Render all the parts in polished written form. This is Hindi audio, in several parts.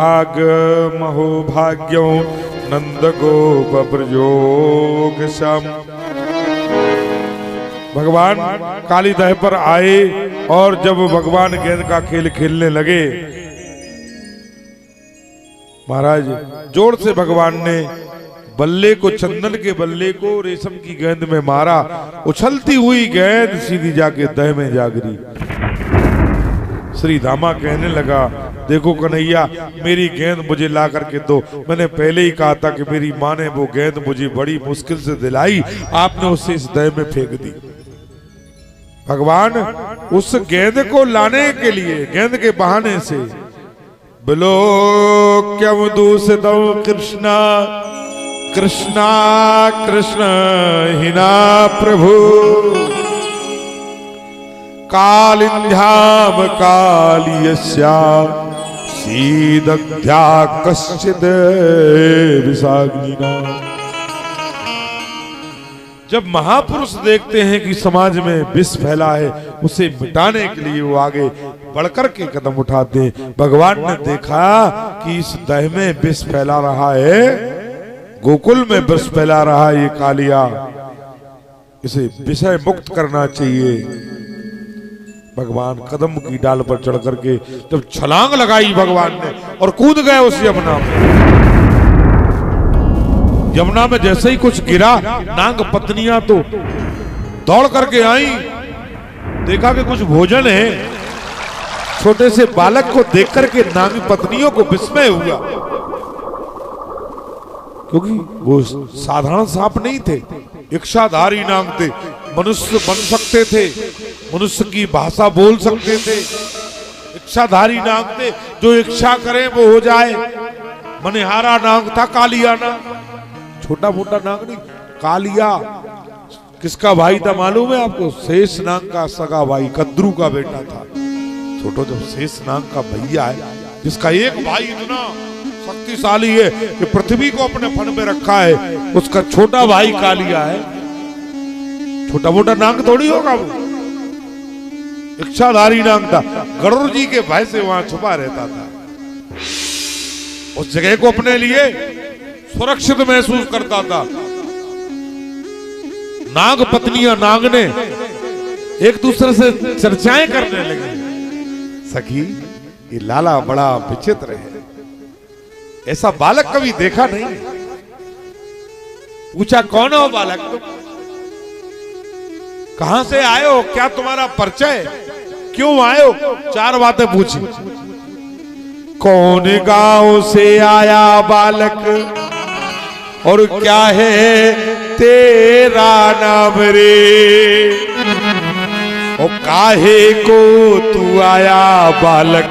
आग महोभाग्यो नंद गोप ब्रजोग श्याम। भगवान काली दह पर आए और जब भगवान गेंद का खेल खेलने लगे, महाराज जोर से भगवान ने बल्ले को, चंदन के बल्ले को रेशम की गेंद में मारा। उछलती हुई गेंद सीधी जाके दह में जा गिरी। श्री धामा कहने लगा, देखो कन्हैया, मेरी गेंद मुझे ला करके दो। मैंने पहले ही कहा था कि मेरी माँ ने वो गेंद मुझे बड़ी मुश्किल से दिलाई, आपने उसे इस दह में फेंक दी। भगवान उस गेंद को लाने के लिए, गेंद के बहाने से, बोलो क्या दूषित कृष्णा कृष्णा कृष्ण हिना प्रभु कालिंध्याम कालियस्या सीदध्या कश्चिद विषाग्निना। जब महापुरुष देखते हैं कि समाज में विष फैला है, उसे मिटाने के लिए वो आगे बढ़कर के कदम उठाते हैं। भगवान ने देखा कि इस दह में विष फैला रहा है, गोकुल में विष फैला रहा है ये कालिया, इसे विषय मुक्त करना चाहिए। भगवान कदम की डाल पर चढ़ करके जब छलांग लगाई भगवान ने और कूद गए उस यमुना में। यमुना में जैसे ही कुछ गिरा, नाग पत्नियां तो दौड़ करके आई, देखा कि कुछ भोजन है। छोटे से बालक को देख करके नाग पत्नियों को विस्मय हुआ, क्योंकि वो साधारण सांप नहीं थे, इच्छाधारी नाग थे। मनुष्य बन सकते थे, मनुष्य की भाषा बोल सकते थे, इच्छाधारी नाग थे, जो इच्छा करे वो हो जाए। मनिहारा नाग था, कालिया नाग, छोटा मोटा नाग नहीं। कालिया किसका भाई था मालूम है आपको? शेष नाग का सगा भाई, कद्रू का बेटा था। छोटो जब शेष नाग का भैया है, जिसका एक भाई इतना शक्तिशाली है कि पृथ्वी को अपने फन में रखा है, उसका छोटा भाई कालिया है। छोटा मोटा नाग थोड़ी होगा वो, इच्छाधारी नाग था। गरुड़ जी के भय से वहां छुपा रहता था, उस जगह को अपने लिए सुरक्षित महसूस करता था। नाग पत्नियां, नाग ने एक दूसरे से चर्चाएं करने लगी। सखी, ये लाला बड़ा विचित्र है, ऐसा बालक कभी देखा नहीं। पूछा, कौन हो बालक तुम? कहां से आए हो? क्या तुम्हारा परिचय? क्यों आए हो? चार बातें पूछी। कौन गांव से आया बालक और क्या है तेरा नाम रे? और काहे को तू आया बालक,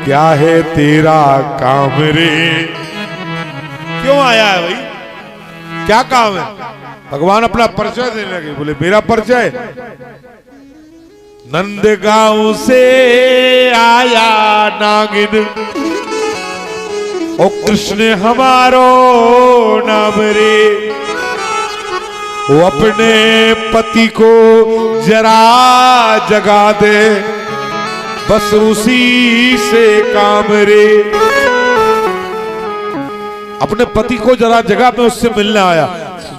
क्या है तेरा काम रे? क्यों आया है भाई, क्या काम है? भगवान अपना परिचय देने लगे। बोले, मेरा परिचय, नंदगांव से आया नागिन, ओ कृष्ण हमारो नाम रे। वो अपने पति को जरा जगा दे, बस उसी से काम रे। अपने पति को जरा जगह में उससे मिलने आया।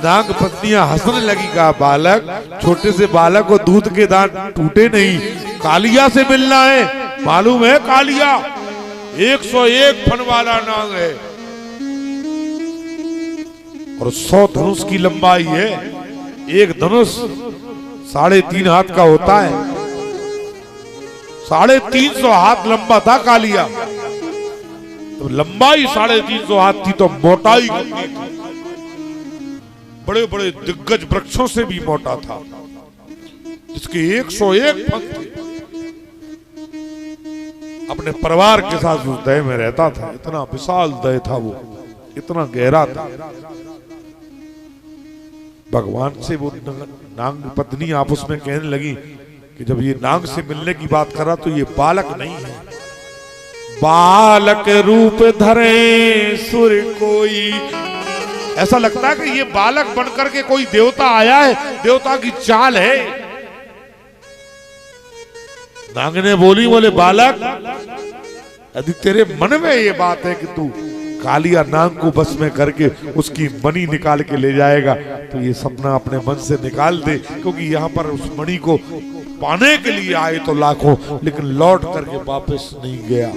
नाग पत्नियां हंसने लगी, कहा, बालक, छोटे से बालक को दूध के दांत टूटे नहीं, कालिया से मिलना है। मालूम है कालिया 101 फन वाला नाग है और 100 धनुष की लंबाई है। एक धनुष 3.5 हाथ का होता है। 350 हाथ लंबा था कालिया, तो लंबाई 350 हाथ थी, तो मोटाई कितनी थी? बड़े बड़े दिग्गज वृक्षों से भी मोटा था, जिसके 101 फन थे। अपने परिवार के साथ उस दह में रहता था। इतना विशाल दह था वो, इतना गहरा था। भगवान से वो नाग पत्नी आपस में कहने लगी कि जब ये नाग से मिलने की बात कर रहा, तो ये बालक नहीं है। बालक रूप धरे सुर कोई, ऐसा लगता है कि ये बालक बनकर के कोई देवता आया है, देवता की चाल है। नाग ने बोली, बोले बालक यदि तेरे मन में ये बात है कि तू कालिया नाग को बस में करके उसकी मणि निकाल के ले जाएगा, तो ये सपना अपने मन से निकाल दे, क्योंकि यहाँ पर उस मणि को पाने के लिए आए तो लाखों, लेकिन लौट करके वापस नहीं गया।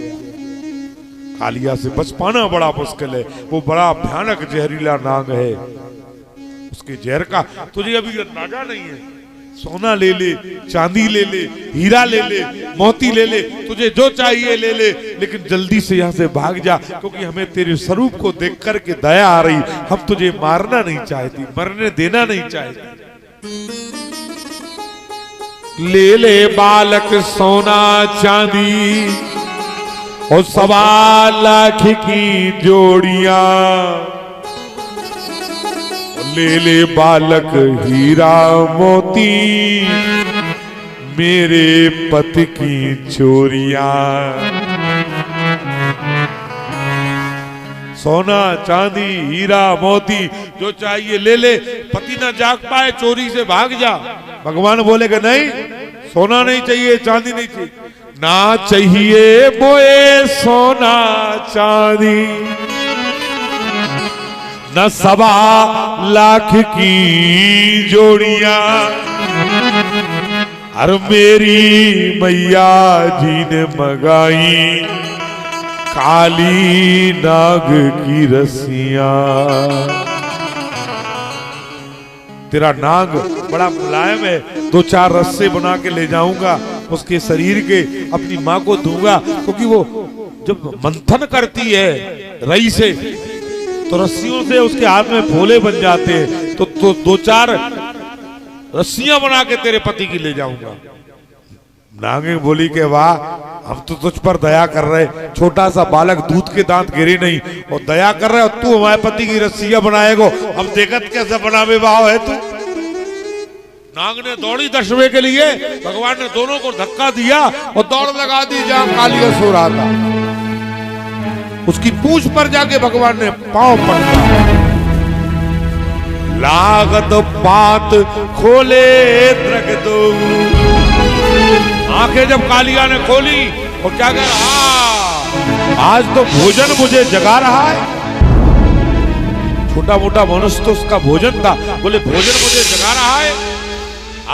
कालिया से बच पाना बड़ा मुश्किल है, वो बड़ा भयानक जहरीला नाग है। उसके जहर का तुझे अभी अंदाजा नहीं है। सोना ले ले, चांदी ले ले, हीरा ले ले, मोती ले ले, तुझे जो चाहिए ले ले, लेकिन जल्दी से यहाँ से भाग जा, क्योंकि हमें तेरे स्वरूप को देख करके दया आ रही। हम तुझे मारना नहीं चाहती, मरने देना नहीं चाहती। ले ले बालक सोना चांदी और 1.25 लाख की जोड़ियां, ले ले बालक हीरा मोती मेरे पति की चोरियां। सोना चांदी हीरा मोती जो चाहिए ले ले, पति ना जाग पाए चोरी से भाग जा। भगवान बोलेगा नहीं, सोना नहीं चाहिए, चांदी नहीं चाहिए, ना चाहिए मोए सोना चांदी, न 1.25 लाख की जोड़ियां। और मेरी मैया जी ने मंगाई काली नाग की रस्सियां। तेरा नाग बड़ा मुलायम है, 2-4 रस्से बना के ले जाऊंगा, उसके शरीर के अपनी माँ को दूंगा, क्योंकि वो जब मंथन करती है रई से तो रस्सियों से उसके हाथ में फोले बन जाते हैं, तो 2-4 रस्सियां बना के तेरे पति की ले जाऊंगा। नागे बोली के वाह, हम तो तुझ पर दया कर रहे, छोटा सा बालक दूध के दांत गिरे नहीं और दया कर रहे, और तू हमारे पति की रस्सियां बनाएगो, हम देखत कैसे बनावे भाव है तू। नाग ने दौड़ी दशवे के लिए, भगवान ने दोनों को धक्का दिया और दौड़ लगा दी जहां कालिया सो रहा था। उसकी पूंछ पर जाके भगवान ने पांव पकड़ा। लागत बात खोले द्रग दो, आंखें जब कालिया ने खोली और क्या कह रहा, आज तो भोजन मुझे जगा रहा है। छोटा मोटा मनुष्य तो उसका भोजन था, बोले भोजन मुझे जगा रहा है,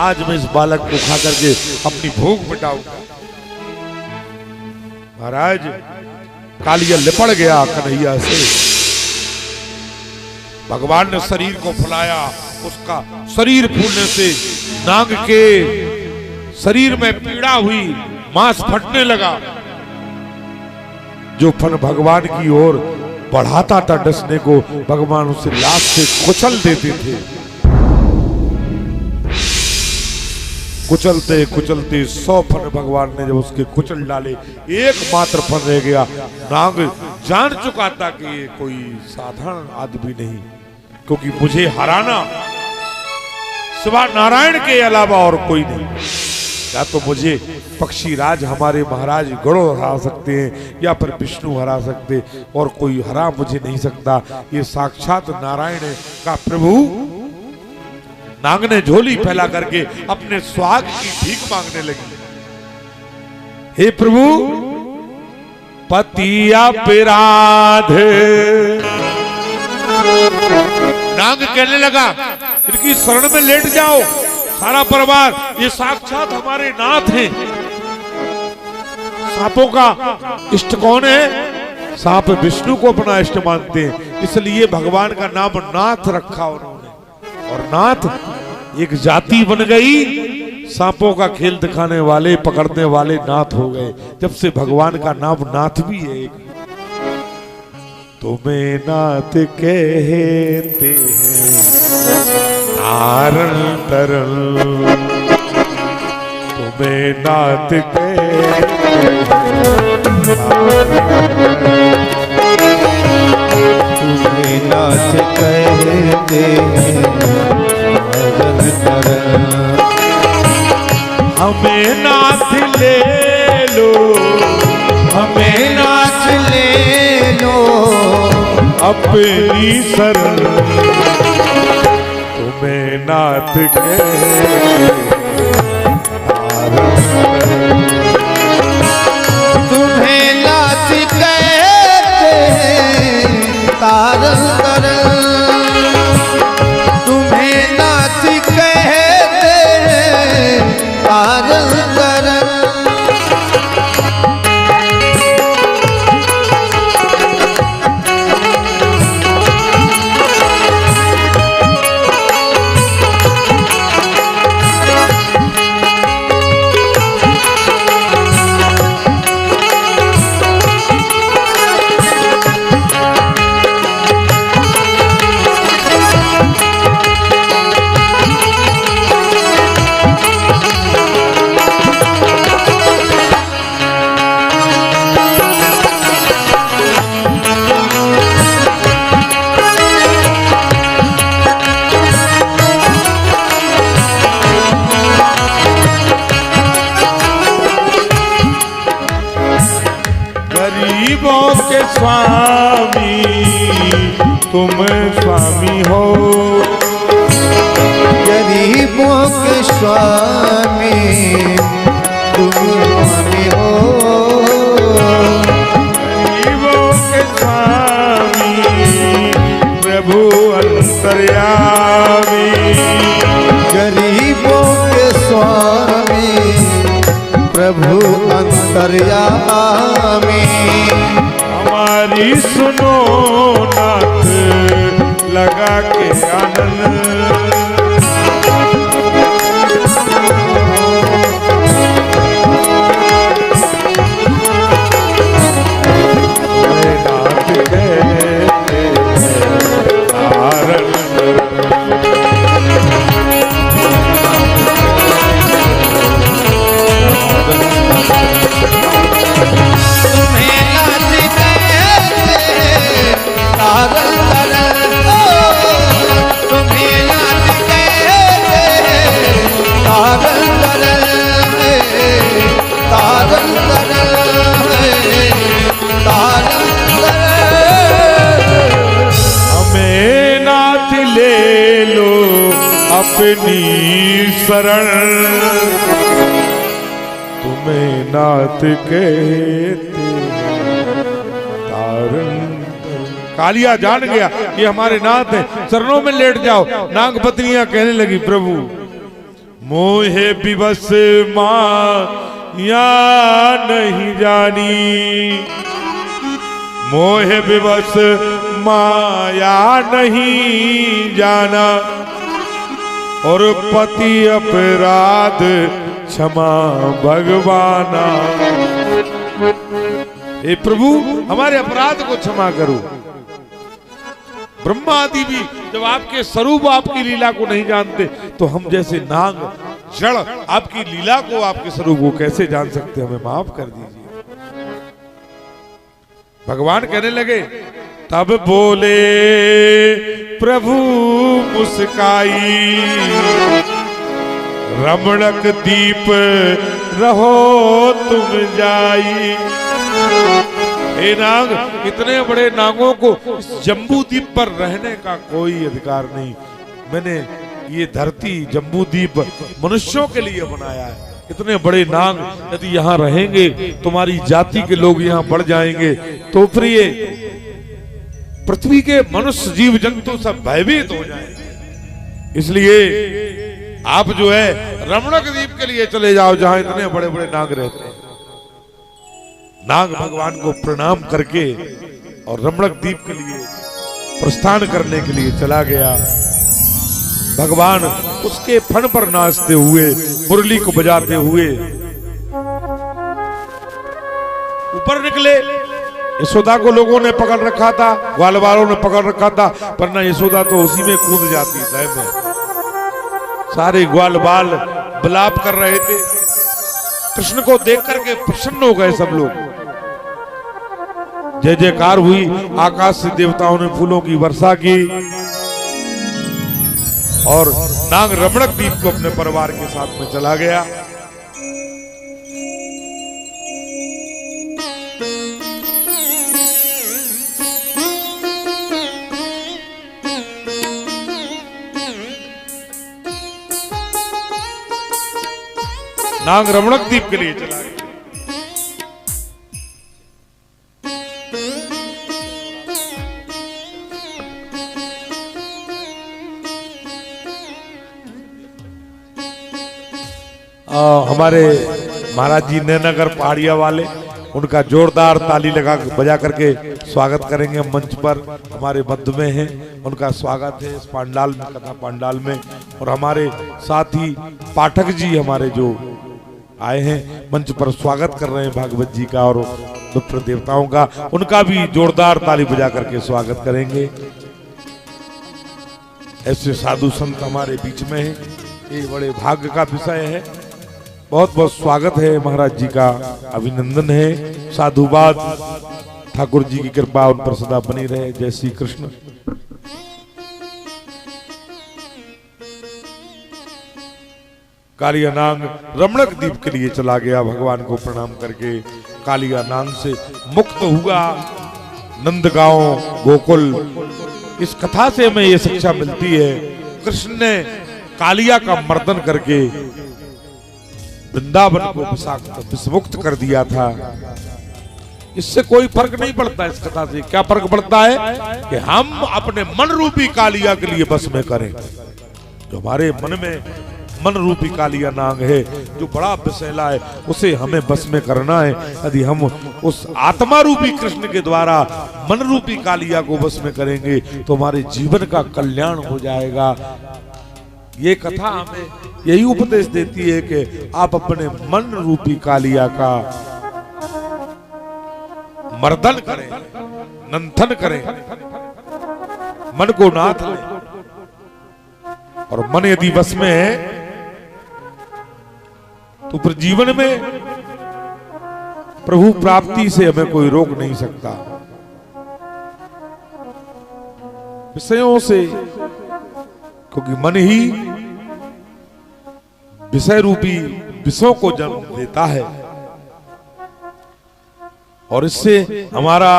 आज मैं इस बालक को खा करके अपनी भूख मिटाऊंगा। महाराज कालिया लिपट गया कन्हैया से। भगवान ने शरीर को फुलाया, उसका शरीर फूलने से नाग के शरीर में पीड़ा हुई, मांस फटने लगा। जो फन भगवान की ओर बढ़ाता था डसने को, भगवान उसे लात से कुचल देते थे। कुचलते कुचलते 100 फन भगवान ने जब उसके कुचल डाले, एकमात्र फन रह गया। नाग जान चुका था कि ये कोई साधारण आदमी नहीं, क्योंकि मुझे हराना सिवा नारायण के अलावा और कोई नहीं। या तो मुझे पक्षीराज हमारे महाराज गणों हरा सकते हैं, या फिर विष्णु हरा सकते, और कोई हरा मुझे नहीं सकता। ये साक्षात नारायण का प्रभु। नाग ने झोली फैला करके अपने स्वाग की भीख मांगने लगी। हे प्रभु, पति अपराध। नाग कहने लगा, इनकी शरण में लेट जाओ सारा परिवार, ये साक्षात हमारे नाथ हैं। सांपों का इष्ट कौन है? सांप विष्णु को अपना इष्ट मानते हैं, इसलिए भगवान का नाम नाथ रखा उन्होंने। और नाथ एक जाति बन गई, सांपों का खेल दिखाने वाले, पकड़ने वाले नाथ हो गए। जब से भगवान का नाम नाथ भी है एक। तुम्हें नाथ कहते हैं नारण तरल, तुम्हें नाथ कहते तुम्हें नाथ कहते हैं नारण तरल। हमें नाथ ले लो, हमें नाथ ले लो अपनी शरण, तुम्हें नाथ तुम्हें नाथ तुम स्वामी हो। गरीबों के स्वामी तुम स्वामी हो। गरीबों के स्वामी प्रभु अंतर्यामी। गरीबों के स्वामी प्रभु अंतर्यामी। हमारी सुनो नाथ लगा के आनंद। अपनी शरण तुम्हें नाथ कहते तारण। कालिया जान गया ये हमारे नाथ हैं, चरणों में लेट जाओ। नाग पत्नियां कहने लगी प्रभु मोहे विवश माया नहीं जानी। मोहे विवश माया नहीं जाना और पति अपराध क्षमा भगवाना। हे प्रभु हमारे अपराध को क्षमा करो। ब्रह्मा आदि भी जब आपके स्वरूप आपकी लीला को नहीं जानते तो हम जैसे नाग जड़ आपकी लीला को आपके स्वरूप को कैसे जान सकते, हमें माफ कर दीजिए। भगवान कहने लगे तब बोले प्रभु मुस्काई रमणक दीप रहो तुम जाई। हे नाग इतने बड़े नागों को इस जम्बू द्वीप पर रहने का कोई अधिकार नहीं। मैंने ये धरती जम्बू द्वीप मनुष्यों के लिए बनाया है। इतने बड़े नाग यदि यहाँ रहेंगे तुम्हारी जाति के लोग यहाँ बढ़ जाएंगे तो फिर ये पृथ्वी के मनुष्य जीव जंतु सब भयभीत हो जाएंगे। इसलिए आप जो है रमणक द्वीप के लिए चले जाओ जहां इतने बड़े बड़े नाग रहते हैं। नाग भगवान को प्रणाम करके और रमणक द्वीप के लिए प्रस्थान करने के लिए चला गया। भगवान उसके फण पर नाचते हुए मुरली को बजाते हुए ऊपर निकले। यशोदा को लोगों ने पकड़ रखा था, ग्वाल वालों ने पकड़ रखा था, पर ना यशोदा तो उसी में कूद जाती है में। सारे ग्वाल बाल विलाप कर रहे थे। कृष्ण को देख करके प्रसन्न हो गए सब लोग। जय जयकार हुई। आकाश से देवताओं ने फूलों की वर्षा की और नाग रमणक द्वीप को अपने परिवार के साथ में चला गया। नाग रमणक द्वीप के लिए चला गया। हमारे महाराज जी नैनगर पहाड़िया वाले उनका जोरदार ताली लगा बजा करके स्वागत करेंगे मंच पर। हमारे मध्य में हैं, उनका स्वागत है इस पंडाल में, कथा पंडाल में। और हमारे साथी पाठक जी हमारे जो आए हैं मंच पर स्वागत कर रहे हैं भागवत जी का और विप्र देवताओं का, उनका भी जोरदार ताली बजा करके स्वागत करेंगे। ऐसे साधु संत हमारे बीच में हैं, ये बड़े भाग्य का विषय है। बहुत बहुत स्वागत है, महाराज जी का अभिनंदन है। साधुवाद, ठाकुर जी की कृपा उन पर सदा बनी रहे। जय श्री कृष्ण। कालिया नाग रमणक द्वीप के लिए चला गया। भगवान को प्रणाम करके कालिया नाग से मुक्त हुआ। नंदगांव गोकुल इस कथा से हमें ये शिक्षा मिलती है, कृष्ण ने कालिया का मर्दन करके वृंदावन को विषमुक्त कर दिया था। इससे कोई फर्क नहीं पड़ता। इस कथा से क्या फर्क पड़ता है कि हम अपने मन रूपी कालिया के लिए बस में करें। जो हमारे मन में मन रूपी कालिया नाग है, जो बड़ा विषैला है, उसे हमें बस में करना है। यदि हम उस आत्मा रूपी कृष्ण के द्वारा मन रूपी कालिया को बस में करेंगे तो हमारे जीवन का कल्याण हो जाएगा। ये कथा हमें यही उपदेश देती है कि आप अपने मन रूपी कालिया का मर्दन करें, मंथन करें, मन को नाथ लें। और मन यदि बस में है तो फिर जीवन में प्रभु प्राप्ति से हमें कोई रोक नहीं सकता। विषयों से, क्योंकि मन ही विषय रूपी विषयों को जन्म देता है और इससे हमारा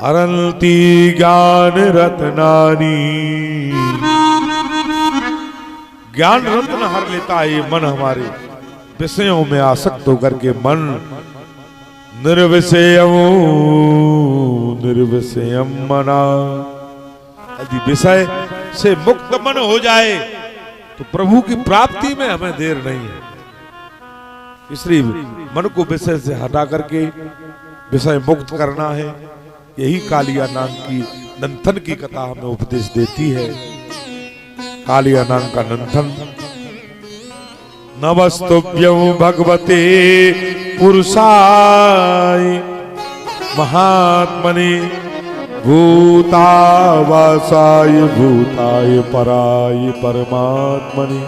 हरन्ति ज्ञान रत्नानी, ज्ञान रत्न हर लेता है ये मन। हमारे विषयों में आसक्त होकर के मन निर्विषयम निर्विषयम मना, यदि विषय से मुक्त मन हो जाए तो प्रभु की प्राप्ति में हमें देर नहीं है। इसलिए मन को विषय से हटा करके विषय मुक्त करना है। यही कालिया नाग की नंथन की कथा हमें उपदेश देती है। कालिया नाग का नंथन। नमस्तुभ्यं भगवते पुरुषाय महात्मने भूतावासाय भूताय पराय परमात्मने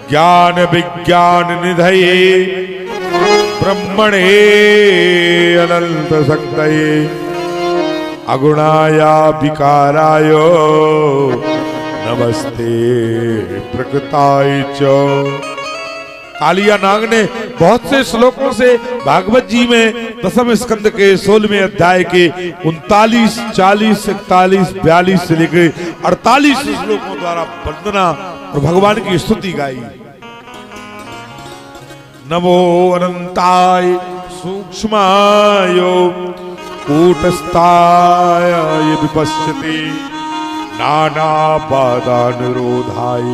ज्ञान विज्ञान निधये ब्रह्मणे अनंत शक्तये अगुणाया विकाराय नमस्ते प्रकृताय च। कालिया नाग ने बहुत से श्लोकों से भागवत जी में दसम स्कंद के 16वें अध्याय के 39, 40, 41, 42 से लेकर 48 श्लोकों द्वारा वंदना और भगवान की स्तुति गाई। नमो अनंताय सूक्ष्माय कूटस्थाय विपश्यति नाना पादानुरोधाय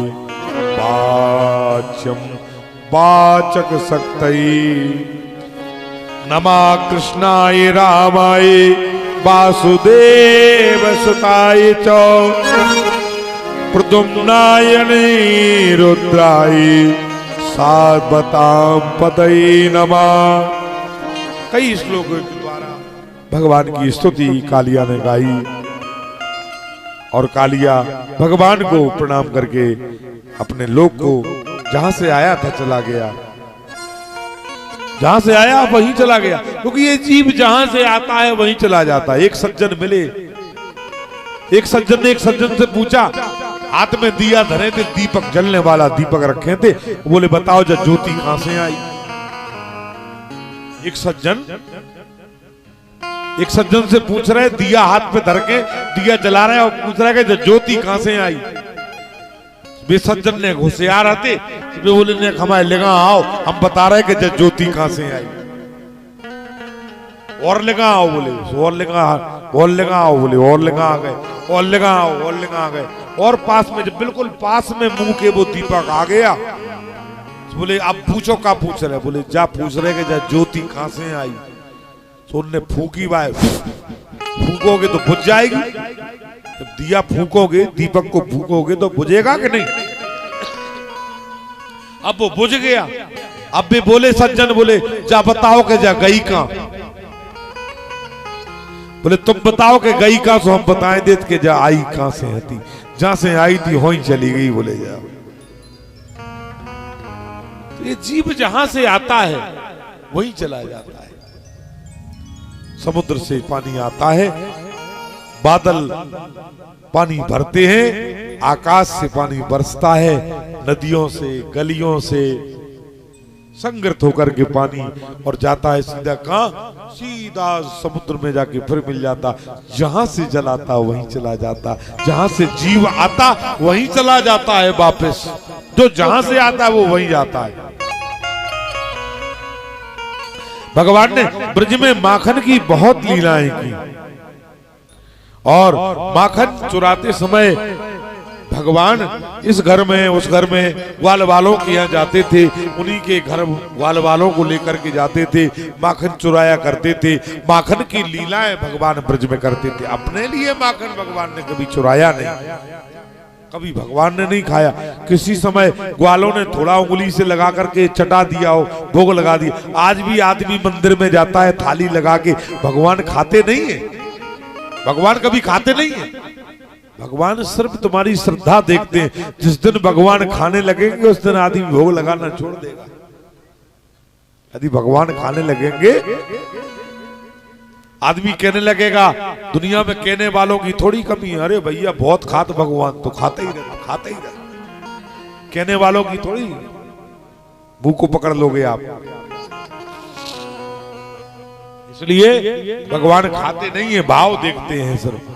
वाच्यम वाचक शक्तये नमः कृष्णाय रामाय वासुदेव सुताय च प्रद्युम्नाय रुद्राय साधवतां पतये नमः। कई श्लोकों के द्वारा भगवान की स्तुति कालिया ने गाई और कालिया भगवान को प्रणाम करके अपने लोक को जहां से आया था चला गया। जहां से आया वहीं चला गया, क्योंकि ये जीव जहां से आता है वहीं चला जाता है। एक सज्जन मिले, एक सज्जन ने एक सज्जन से पूछा, हाथ में दिया धरे थे, दीपक जलने वाला दीपक रखे थे, बोले बताओ जब ज्योति कहां से आई। एक सज्जन से पूछ रहे, दिया हाथ पे धर के दिया जला रहे और पूछ रहे कि ज्योति कहां से आई। वे सज्जन ने होशियार आते बोले ने हमारे लगा आओ, हम बता रहे कि ज्योति कहां से आई। और लगा आओ बोले, और लगा आओ बोले, और लगा आ गए, और लगा आओ, और लगा आ गए। और पास में जब बिल्कुल पास में मुंह के वो दीपक आ गया, बोले अब पूछो क्या पूछ रहे। बोले जा पूछ रहे कि ज्योति कहां से आई। तो उनने फूकी बाय, फूकोगे तो बुझ जाएगी। जब दिया फूकोगे, दीपक को फूकोगे तो बुझेगा कि नहीं। अब वो बुझ गया। अब भी बोले सज्जन, बोले जा बताओ कि जा गई कहां। बोले तुम बताओ कि गई कहां, सो हम बताएं देत के जा आई कहां से हती। जहां से आई थी वहीं चली गई। बोले जा तो ये जीव जहां से आता है वहीं चला जाता है। समुद्र से पानी आता है, बादल पानी भरते हैं, आकाश से पानी बरसता है, नदियों से, गलियों से, संगृत होकर के पानी और जाता है सीधा कहां, सीधा समुद्र में जाके फिर मिल जाता। जहां से जल आता वहीं चला जाता, जहां से जीव आता वहीं चला जाता है वापस। जो जहां से आता है वो वहीं जाता है। भगवान ने ब्रज में माखन की बहुत लीलाएं की और माखन चुराते समय भगवान इस घर में उस घर में ग्वाल वालों के यहाँ जाते थे, उन्हीं के घर ग्वाल वालों को लेकर के जाते थे, माखन चुराया करते थे। माखन की लीलाएं भगवान ब्रज में करते थे। अपने लिए माखन भगवान ने कभी चुराया नहीं, कभी भगवान ने नहीं खाया। किसी समय ग्वालों ने थोड़ा उंगली से लगा करके चटा दिया हो, भोग लगा दिया। आज भी आदमी मंदिर में जाता है थाली लगा के, भगवान खाते नहीं है, भगवान कभी खाते नहीं है। भगवान सिर्फ तुम्हारी श्रद्धा देखते हैं। जिस दिन भगवान खाने लगेंगे उस दिन आदमी भोग लगाना छोड़ देगा। यदि भगवान खाने लगेंगे आदमी कहने लगेगा, दुनिया में कहने वालों की थोड़ी कमी है, अरे भैया बहुत खाते भगवान तो खाते ही रहते, खाते ही रहते। कहने वालों की थोड़ी मुंह को पकड़ लोगे आप। इसलिए भगवान खाते नहीं है, भाव देखते हैं सिर्फ।